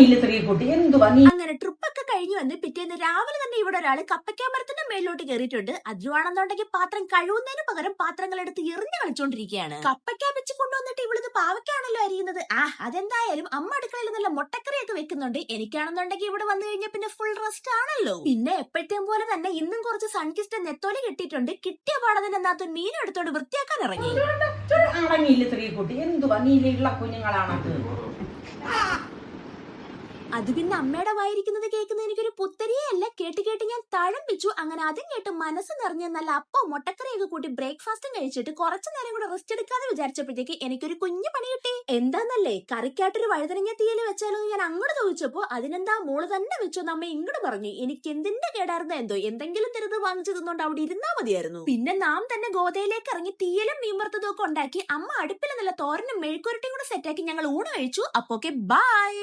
അടങ്ങിയില്ല സ്ത്രീക്കുട്ടി, എന്തുവാ നീ? അങ്ങനെ ട്രിപ്പൊക്കെ കഴിഞ്ഞു വന്ന് പിറ്റേന്ന് രാവിലെ തന്നെ ഇവിടെ ഒരാള് കപ്പയ്ക്കാമരത്തിന്റെ മേലോട്ട് കയറിയിട്ടുണ്ട്. അതിനുവാണെന്നുണ്ടെങ്കിൽ പാത്രം കഴുകുന്നതിന് പകരം പാത്രങ്ങൾ എടുത്ത് എറിഞ്ഞു കളിച്ചോണ്ടിരിക്കുകയാണ്. കപ്പയ്ക്ക വെച്ച് കൊണ്ടുവന്നിട്ട് ഇവിടുന്ന് പാവയ്ക്കാണല്ലോ അരിയുന്നത്. അതെന്തായാലും അമ്മ അടുക്കളയിൽ നല്ല മുട്ടക്കറിയൊക്കെ വെക്കുന്നുണ്ട്. എനിക്കാണെന്നുണ്ടെങ്കിൽ ഇവിടെ വന്നു കഴിഞ്ഞാൽ പിന്നെ ഫുൾ റെസ്റ്റ് ആണല്ലോ. പിന്നെ എപ്പോഴത്തേം പോലെ തന്നെ ഇന്നും കുറച്ച് സൺകിസ്റ്റ് നെത്തോലി കിട്ടിയിട്ടുണ്ട്. കിട്ടിയ പാടതിന് എന്നാത്ത മീൻ എടുത്തോണ്ട് വൃത്തിയാക്കാൻ ഇറങ്ങി. അടങ്ങിയില്ല സ്ത്രീക്കുട്ടി, എന്തുവാ നീ ഉള്ള കുഞ്ഞുങ്ങളാണത്? അത് പിന്നെ അമ്മയുടെ വായിരിക്കുന്നത് കേൾക്കുന്ന എനിക്കൊരു പുത്തരിയേ അല്ല. കേട്ട് കേട്ട് ഞാൻ തഴമ്പിച്ചു. അങ്ങനെ അതും കേട്ട് മനസ്സ് നിറഞ്ഞ നല്ല അപ്പം മുട്ടക്കറിയൊക്കെ കൂട്ടി ബ്രേക്ക്ഫാസ്റ്റും കഴിച്ചിട്ട് കുറച്ചു നേരം കൂടെ റെസ്റ്റ് എടുക്കാതെ വിചാരിച്ചപ്പോഴത്തേക്ക് എനിക്കൊരു കുഞ്ഞു പണി കിട്ടി. എന്താന്നല്ലേ, കറിക്കാട്ടൊരു വഴുതനങ്ങ തീയൽ വെച്ചാലോ ഞാൻ അങ്ങോട്ട് ചോദിച്ചപ്പോ അതിനെന്താ മോള് തന്നെ വെച്ചോന്ന് അമ്മ ഇങ്ങോട്ട് പറഞ്ഞു. എനിക്ക് എന്തിന്റെ കേടായിരുന്നോ എന്തോ, എന്തെങ്കിലും തരുത് വാങ്ങിച്ചു തിന്നോണ്ട് അവിടെ ഇരുന്നാ മതിയായിരുന്നു. പിന്നെ നാം തന്നെ ഗോതയിലേക്ക് ഇറങ്ങി തീയലും മീൻ വറുത്തതും ഒക്കെ ഉണ്ടാക്കി അമ്മ അടുപ്പിൽ നല്ല തോരനും മെഴുക്കുരട്ടിയും കൂടെ സെറ്റാക്കി ഞങ്ങൾ ഊണ് കഴിച്ചു. അപ്പോക്കെ ബൈ.